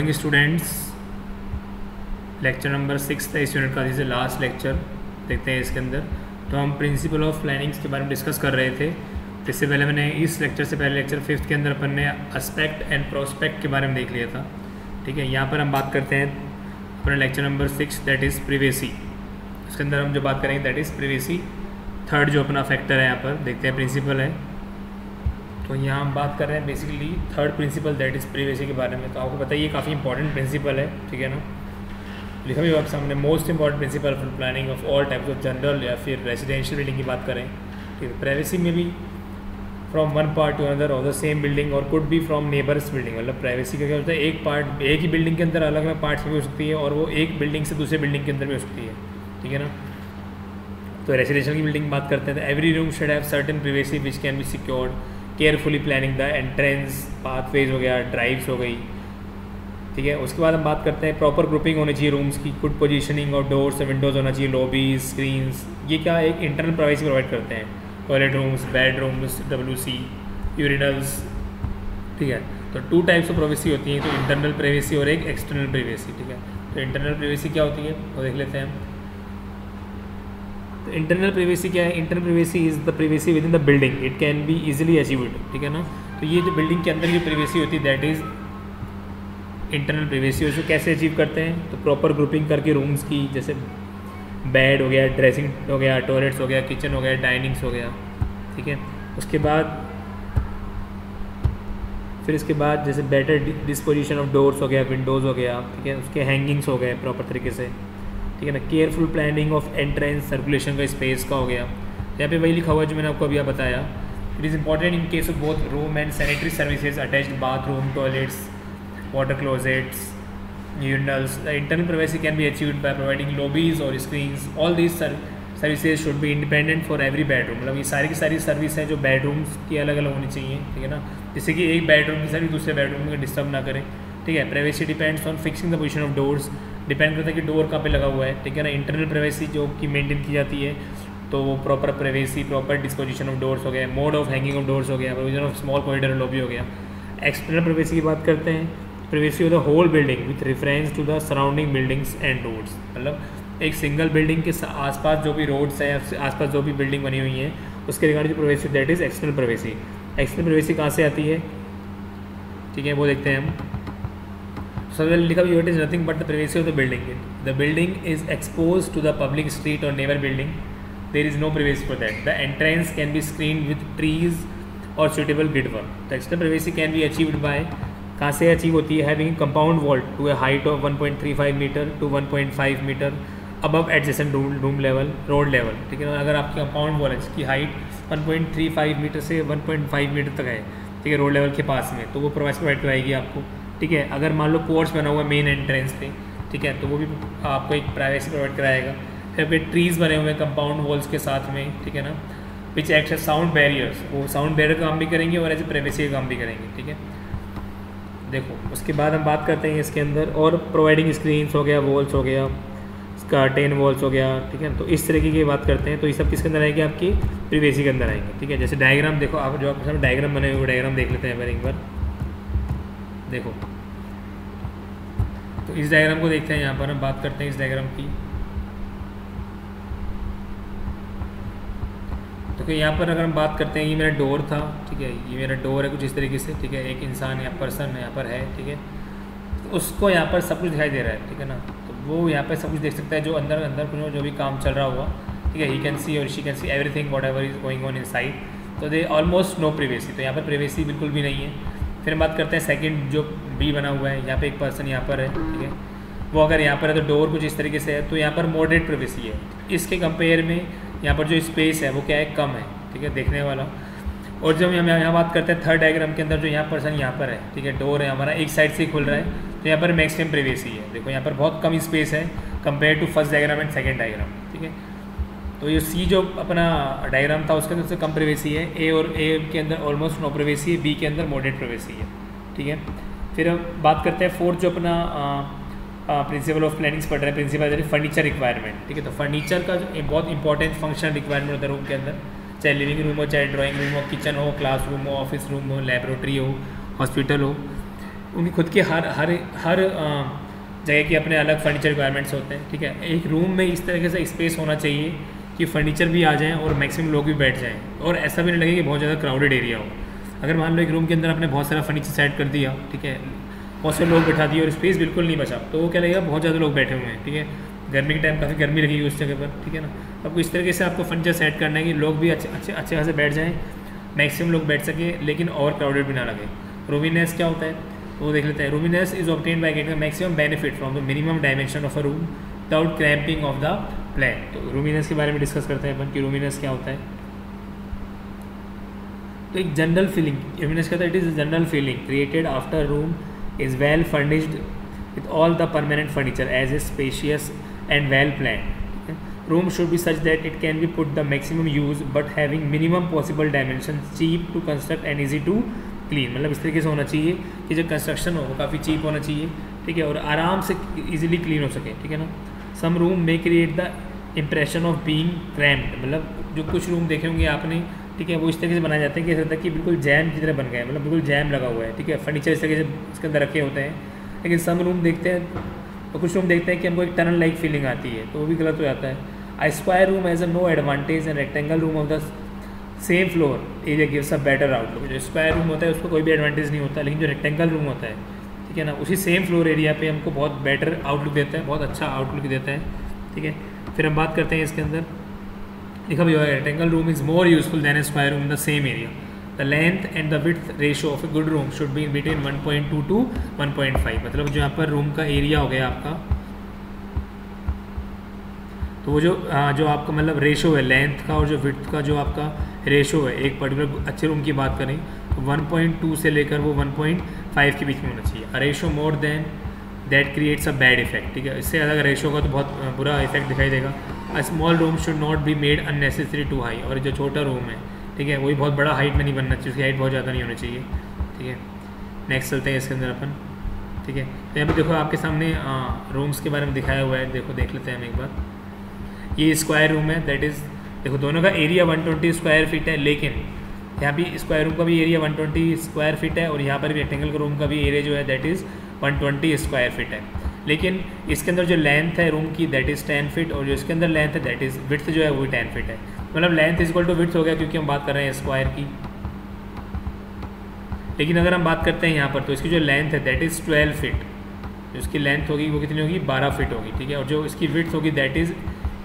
Students, lecture number 6 था इस unit का। This is last lecture. देखते हैं इसके अंदर तो हम प्रिंसिपल ऑफ प्लानिंग्स के बारे में डिस्कस कर रहे थे। इससे पहले मैंने इस लेक्चर से पहले लेक्चर 5th के अंदर अपन ने एस्पेक्ट एंड प्रोस्पेक्ट के बारे में देख लिया था। ठीक है, यहाँ पर हम बात करते हैं अपने lecture number 6 that is privacy. इसके अंदर हम जो बात करेंगे दैट इज़ प्रिवेसी। थर्ड जो अपना फैक्टर है यहाँ पर देखते हैं प्रिंसिपल है। तो यहाँ हम बात कर रहे हैं basically third principal that is privacy के बारे में। तो आपको पता है ये काफ़ी इंपॉर्टेंट प्रिंसिपल है, ठीक है ना। लिखा भी आपके सामने most important principle for planning of all types of general या फिर रेजिडेंशियल बिल्डिंग की बात करें। ठीक है, प्राइवेसी में भी from one part to another of the same building और could be from neighbours building. मतलब प्राइवेसी का क्या होता है, एक पार्ट एक ही बिल्डिंग के अंदर अलग अलग पार्ट्स भी हो सकती है और वो एक बिल्डिंग से दूसरे बिल्डिंग के अंदर भी हो सकती है, ठीक है ना। तो रेजिडेंशियल की बिल्डिंग बात करते हैं तो every room should have certain privacy which can be secured, carefully planning the entrance, pathways हो गया, ड्राइव्स हो गई, ठीक है। उसके बाद हम बात करते हैं प्रॉपर ग्रुपिंग होनी चाहिए रूम्स की, गुड पोजीशनिंग और डोर्स और विंडोज़ होना चाहिए, लॉबीज, स्क्रीन्स। ये क्या एक इंटरनल प्राइवेसी प्रोवाइड करते हैं। Toilet rooms, bed rooms, WC, urinals, ठीक है। तो 2 टाइप्स ऑफ प्राइवेसी होती हैं, तो इंटरनल प्राइवेसी और एक एक्सटर्नल प्राइवेसी, ठीक है। तो इंटरनल प्राइवेसी क्या होती है वो देख लेते हैं हम। तो इंटरनल प्राइवेसी क्या है, internal privacy is the privacy with in the building, it can be easily achieved, ठीक है ना। तो ये जो बिल्डिंग के अंदर की प्राइवेसी होती है दैट इज़ इंटरनल प्राइवेसी। उसको कैसे अचीव करते हैं, तो प्रॉपर ग्रुपिंग करके रूम्स की, जैसे बेड हो गया, ड्रेसिंग हो गया, टॉयलेट्स हो गया, किचन हो गया, डाइनिंग्स हो गया, ठीक है। उसके बाद फिर इसके बाद जैसे बेटर डिस्पोजिशन ऑफ डोर्स हो गया, विंडोज़ हो गया, ठीक है। उसके हैंगिंग्स हो गए प्रॉपर तरीके से, ठीक है ना। Careful planning of entrance, circulation का, स्पेस का हो गया। यहाँ पे वही लिखा हुआ है जो मैंने आपको अभी बताया। It is important in case of both room and sanitary services, attached bathroom, toilets, water closets, urinals. Internal privacy can be achieved by providing lobbies और screens. All these services should be independent for every bedroom. मतलब ये सारी की सारी service है जो bedrooms की अलग अलग होनी चाहिए, ठीक है ना। जैसे कि एक बेडरूम की सर्विस दूसरे बेडरूम में डिस्टर्ब ना करें, ठीक है। Privacy depends on fixing the position of doors, depend करता है कि डोर कहाँ पे लगा हुआ है, ठीक है ना। इंटरनल प्राइवेसी जो कि मेंटेन की जाती है तो वो proper privacy, proper disposition of doors हो गया, mode of hanging of doors हो गया, provision of small corridor lobby हो गया। एक्सटर्नल प्राइवेसी की बात करते हैं, privacy of the whole building with reference to the surrounding buildings and roads. मतलब एक सिंगल बिल्डिंग के आसपास जो भी रोड्स हैं, आसपास जो भी बिल्डिंग बनी हुई है उसके regarding privacy that is external privacy. External privacy कहाँ से आती है, ठीक है, वो देखते हैं हम। So लिखा भी it is nothing but the privacy of the building. The building is expose to the public street और neighbour building, there is no privacy for that. The entrance can be screen with trees और suitable grid work. The external privacy can be achieved by, कहाँ से achieve होती है, having compound wall to a height of 1.35 metre to 1.5 metre above adjacent room level, road level, ठीक है ना। अगर आपकी कंपाउंड वॉल है जिसकी हाइट 1.35 मीटर से 1.5 मीटर तक है, ठीक है, रोड लेवल के पास में, तो वो प्रोवाइड कराएगी आपको, ठीक है। अगर मान लो पोर्च बना हुआ है मेन एंट्रेंस पे, ठीक है, तो वो भी आपको एक प्राइवेसी प्रोवाइड कराएगा। फिर आपके ट्रीज़ बने हुए हैं कंपाउंड वॉल्स के साथ में, ठीक है ना, which act as sound barriers, वो साउंड बैरियर का काम भी करेंगे और ऐसे प्राइवेसी का काम भी करेंगे, ठीक है। देखो उसके बाद हम बात करते हैं इसके अंदर और प्रोवाइडिंग स्क्रीन्स हो गया, वॉल्स हो गया, कर्टेन वॉल्स हो गया, ठीक है। तो इस तरीके की बात करते हैं तो ये सब किसके अंदर आएंगे, आपकी प्रिवेसी के अंदर आएंगे, ठीक है। जैसे डायग्राम देखो, आप जो आपके सामने डायग्राम बने हुए डायग्राम देख लेते हैं एक बार। देखो तो इस डायग्राम को देखते हैं, यहाँ पर हम बात करते हैं इस डायग्राम की। तो यहाँ पर अगर हम बात करते हैं, ये मेरा डोर था, ठीक है, ये मेरा डोर है कुछ इस तरीके से, ठीक है। एक इंसान या पर्सन यहाँ पर है, ठीक है, तो उसको यहाँ पर सब कुछ दिखाई दे रहा है, ठीक है ना। तो वो यहाँ पर सब कुछ देख सकता है जो अंदर कुछ जो भी काम चल रहा होगा, ठीक है। ही कैन सी और she can see everything what ever is going on in side. तो दे ऑलमोस्ट नो प्राइवेसी, तो यहाँ पर प्राइवेसी बिल्कुल भी नहीं है। फिर हम बात करते हैं सेकंड जो बी बना हुआ है, यहाँ पे एक पर्सन यहाँ पर है, ठीक है, वो अगर यहाँ पर है तो डोर कुछ इस तरीके से है, तो यहाँ पर मॉडरेट प्राइवेसी है। इसके कंपेयर में यहाँ पर जो स्पेस है वो क्या है, कम है, ठीक है, देखने वाला। और जब हम यहाँ बात करते हैं थर्ड डायग्राम के अंदर, जो यहाँ पर्सन यहाँ पर है, ठीक है, डोर है हमारा एक साइड से ही खुल रहा है, तो यहाँ पर मैक्सिमम प्राइवेसी है। देखो यहाँ पर बहुत कम स्पेस है compare to first diagram and second diagram, ठीक है। तो ये सी जो अपना डायग्राम था उसके अंदर से कम प्राइवेसी है, ए और ए के अंदर ऑलमोस्ट नो प्राइवेसी है, बी के अंदर मॉडरेट प्राइवेसी है, ठीक है। फिर हम बात करते हैं फोर्थ जो अपना प्रिंसिपल ऑफ प्लानिंग्स पढ़ रहे हैं, प्रिंसिपल फर्नीचर रिक्वायरमेंट, ठीक है। तो फर्नीचर का जो बहुत इंपॉर्टेंट फंक्शन रिक्वायरमेंट होता है रूम के अंदर, चाहे लिविंग रूम हो, चाहे ड्राइंग रूम हो, किचन हो, क्लास रूम हो, ऑफिस रूम हो, लेबोरेटरी हो, हॉस्पिटल हो, उनकी खुद के हर जगह के अपने अलग फर्नीचर रिक्वायरमेंट्स होते हैं, ठीक है। एक रूम में इस तरीके से स्पेस होना चाहिए कि फर्नीचर भी आ जाएँ और मैक्सिमम लोग भी बैठ जाएँ, और ऐसा भी नहीं लगे कि बहुत ज़्यादा क्राउडेड एरिया हो। अगर मान लो एक रूम के अंदर आपने बहुत सारा फर्नीचर सेट कर दिया, ठीक है, बहुत से लोग बैठा दिए और स्पेस बिल्कुल नहीं बचा, तो वो क्या लगेगा, बहुत ज़्यादा लोग बैठे हुए हैं, ठीक है। गर्मी के टाइम काफ़ी गर्मी लगेगी उस जगह पर, ठीक है ना। आपको इस तरीके से आपको फर्नीचर सेट करना है कि लोग भी अच्छे खासे बैठ जाएँ, मैक्सिमम लोग बैठ सके, लेकिन ओवर क्राउडेड भी ना लगे। रूमीनेस क्या होता है तो वो देख लेते हैं। Roominess is obtained by getting maximum benefit from the minimum dimension of a room without cramping of the plan. तो रूमीनेस के बारे में डिस्कस करते हैं अपन कि रूमीनेस क्या होता है। तो एक जनरल फीलिंग, रूमीनेस कहता है it is a general feeling created after room is well furnished with all the permanent furniture as is spacious and well planned. Room should be such that it can be put the maximum use but having minimum possible dimensions, cheap to construct and easy to clean। मतलब इस तरीके से होना चाहिए कि जो construction हो वो काफ़ी चीप होना चाहिए, ठीक है, और आराम से इजीली क्लीन हो सके, ठीक है ना। Some room may create the impression of being cramped, मतलब जो कुछ रूम देखे होंगे आपने, ठीक है, वो इस तरीके से बनाए जाते हैं कि ऐसा होता है कि बिल्कुल जैम की तरह बन गए, मतलब बिल्कुल जैम लगा हुआ है, ठीक है। फर्नीचर इस तरीके से इसके अंदर रखे होते हैं, लेकिन सम रूम देखते हैं और कुछ रूम देखते हैं कि हमको एक टनल लाइक फीलिंग आती है, तो वो भी गलत हो जाता है। A square room has a no advantage and rectangle room of the same floor area gives a better outlook. जो स्क्वायर रूम होता है उसको कोई भी एडवांटेज नहीं होता, लेकिन जो रेक्टेंगल रूम होता है, ठीक है ना, उसी सेम फ्लोर एरिया पे हमको बहुत बेटर आउटलुक देता है, बहुत अच्छा आउटलुक देता है, ठीक है। फिर हम बात करते हैं इसके अंदर लिखा भी हुआ है rectangle room is more useful than a square room in the same area. The length and the width ratio of a good room should be in between 1.2 to 1.5। मतलब जो यहाँ पर रूम का एरिया हो गया आपका, तो वो जो आपका मतलब रेशो है लेंथ का और जो विड्थ का जो आपका रेशो है, एक पर्टिकुलर अच्छे रूम की बात करें तो 1.2 से लेकर वो 1.5 के बीच में होना चाहिए। A ratio more than that creates a bad effect, ठीक है। इससे ज़्यादा अगर रेशो का तो बहुत बुरा इफेक्ट दिखाई देगा। A small room should not be made unnecessary too high, और जो छोटा रूम है, ठीक है, वही बहुत बड़ा हाइट में नहीं बनना चाहिए, उसकी हाइट बहुत ज़्यादा नहीं होनी चाहिए, ठीक है। नेक्स्ट चलते हैं इसके अंदर अपन, ठीक है। तो यहाँ पे देखो आपके सामने रूम्स के बारे में दिखाया हुआ है, देख लेते हैं हम एक बार। ये स्क्वायर रूम है, दैट इज़ देखो दोनों का एरिया 120 स्क्वायर फीट है, लेकिन यहाँ भी स्क्वायर रूम का भी एरिया 120 स्क्वायर फीट है और यहाँ पर भी रेक्टेंगल का रूम का भी एरिया जो है दैट इज़ 120 स्क्वायर फीट है। लेकिन इसके अंदर जो लेंथ है रूम की दैट इज़ 10 फीट, और जो इसके अंदर लेंथ है दैट इज़ विड्थ जो है वो 10 फीट है। मतलब length is equal to width हो गया, क्योंकि हम बात कर रहे हैं स्क्वायर की। लेकिन अगर हम बात करते हैं यहाँ पर तो इसकी जो लेंथ है दैट इज़ 12 फीट, जो इसकी लेंथ होगी वो कितनी होगी, 12 फीट होगी, ठीक है। और जो इसकी विड्थ होगी दैट इज़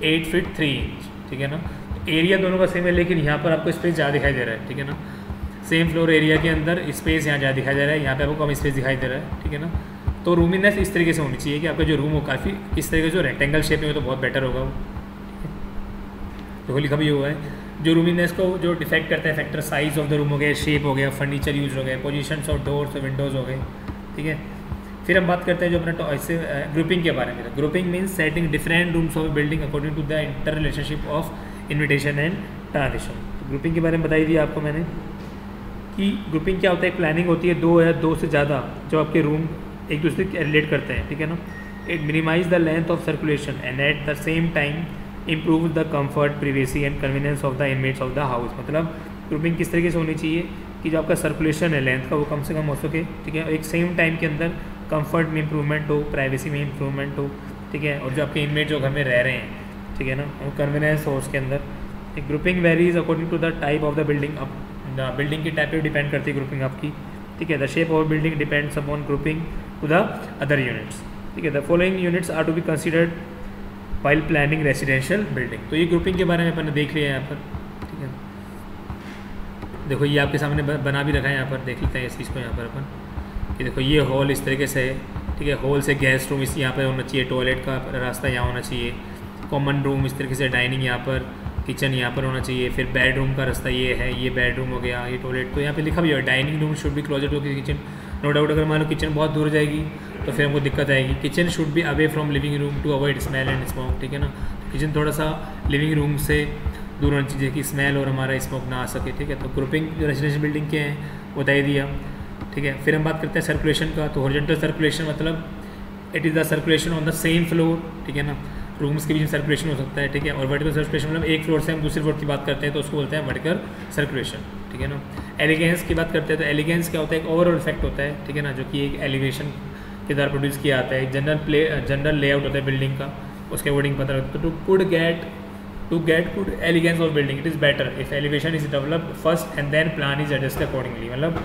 8 फीट 3 इंच, ठीक है ना। एरिया दोनों का सेम है, लेकिन यहाँ पर आपको स्पेस ज़्यादा दिखाई दे रहा है, ठीक है ना। सेम फ्लोर एरिया के अंदर स्पेस यहाँ ज़्यादा दिखाई दे रहा है, यहाँ पे आपको कम स्पेस दिखाई दे रहा है, ठीक है ना। तो रूमीनेस इस तरीके से होनी चाहिए कि आपका जो रूम हो काफ़ी इस तरीके से जो रेक्टेंगल शेप में हो तो बहुत बेटर होगा वो। देखो लिखा भी हुआ है जो रूमीनेस को जो डिफेक्ट करता है factor, size of the room हो गया, शेप हो गया, फर्नीचर यूज हो गए, पोजीशंस ऑफ डोर्स और विंडोज़ हो गए, ठीक है। फिर हम बात करते हैं जो अपना इससे ग्रुपिंग के बारे में। Grouping means setting different rooms of building according to the inter relationship of invitation and transition. Grouping के बारे में बताई दिया आपको मैंने कि ग्रुपिंग क्या होता है। एक प्लानिंग होती है दो या दो से ज़्यादा जो आपके रूम एक दूसरे के रिलेट करते हैं, ठीक है ना। It minimise the length of circulation and at the same time improve the comfort, privacy and convenience of the inmates of the house. मतलब ग्रुपिंग किस तरीके से होनी चाहिए कि जो आपका सर्कुलेशन है लेंथ का वो कम से कम हो सके, ठीक है। एक सेम टाइम के अंदर कंफर्ट में इंप्रूवमेंट हो, प्राइवेसी में इंप्रूवमेंट हो, ठीक है। और जो आपके इनमेट जो घर में रह रहे हैं, ठीक है ना, वो कन्वीनियंस हो उसके अंदर। एक grouping varies according to the type of the building. अब बिल्डिंग की टाइप पर डिपेंड करती है ग्रुपिंग आपकी, ठीक है। The shape of building depends upon grouping to the other units, ठीक है। The following units are to be considered while planning residential building. तो ये ग्रुपिंग के बारे में अपन ने देख लिया यहाँ पर, ठीक है। देखो ये आपके सामने बना भी रखा है, यहाँ पर देख लेते हैं इस चीज़ को यहाँ पर अपन कि देखो ये हॉल इस तरीके से है, ठीक है। हॉल से गेस्ट रूम इस यहाँ पर होना चाहिए, टॉयलेट का रास्ता यहाँ होना चाहिए, कॉमन रूम इस तरीके से, डाइनिंग यहाँ पर, किचन यहाँ पर होना चाहिए। फिर बेडरूम का रास्ता ये है, ये बेडरूम हो गया, ये टॉयलेट। तो यहाँ पे लिखा भी है dining room should be closer to kitchen. No doubt अगर मान लो किचन बहुत दूर जाएगी तो फिर हमको दिक्कत आएगी। Kitchen should be away from living room to avoid smell and smoke, ठीक है ना। किचन थोड़ा सा लिविंग रूम से दूर होनी चाहिए कि स्मेल और हमारा स्मोक ना आ सके, ठीक है। तो ग्रुपिंग जो रेजिडेंशियल बिल्डिंग के हैं वो बता दिया, ठीक है। फिर हम बात करते हैं सर्कुलेशन का। तो हॉरिजॉन्टल सर्कुलेशन मतलब it is the circulation on the same floor, ठीक है ना। रूम्स के बीच में सर्कुलेशन हो सकता है, ठीक है। और वर्टिकल सर्कुलेशन मतलब एक फ्लोर से हम दूसरे फ्लोर की बात करते हैं तो उसको बोलते हैं वर्टिकल सर्कुलेशन। ठीक है ना। एलिगेंस की बात करते हैं तो एलिगेंस क्या होता है, एक ओवरऑल इफेक्ट होता है, ठीक है ना, जो कि एक एलिवेशन के द्वारा प्रोड्यूस किया जाता है। जनरल लेआउट होता है बिल्डिंग का, उसके अकॉर्डिंग पता लगता है। To get good elegance of building it is better if elevation is developed first and then plan is adjust accordingly. मतलब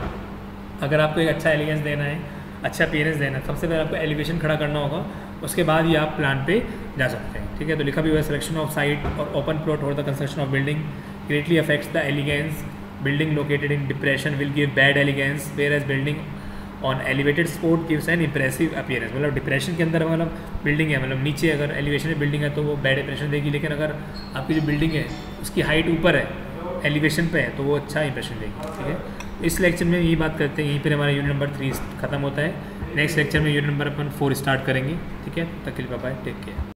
अगर आपको एक अच्छा एलिगेंस देना है, अच्छा अपीयरेंस देना है, सबसे पहले आपको एलिवेशन खड़ा करना होगा, उसके बाद ही आप प्लान पे जा सकते हैं, ठीक है। तो लिखा भी हुआ है सिलेक्शन ऑफ साइट और ओपन प्लॉट और the construction of building greatly affects the elegance. Building located in depression will give bad elegance whereas building on elevated spot gives an impressive appearance. मतलब depression के अंदर मतलब building है, मतलब नीचे अगर एलिवेशन में बिल्डिंग है तो वो बैड इंप्रेशन देगी, लेकिन अगर आपकी जो बिल्डिंग है उसकी हाइट ऊपर है, एलिवेशन पे है, तो वो अच्छा इंप्रेशन देगी, ठीक है। इस लेक्चर में यही बात करते हैं, यहीं पर हमारा यूनिट नंबर 3 खत्म होता है। नेक्स्ट लेक्चर में यूनिट नंबर अपन 4 स्टार्ट करेंगे, ठीक है। तक के लिए बाय बाय, टेक केयर।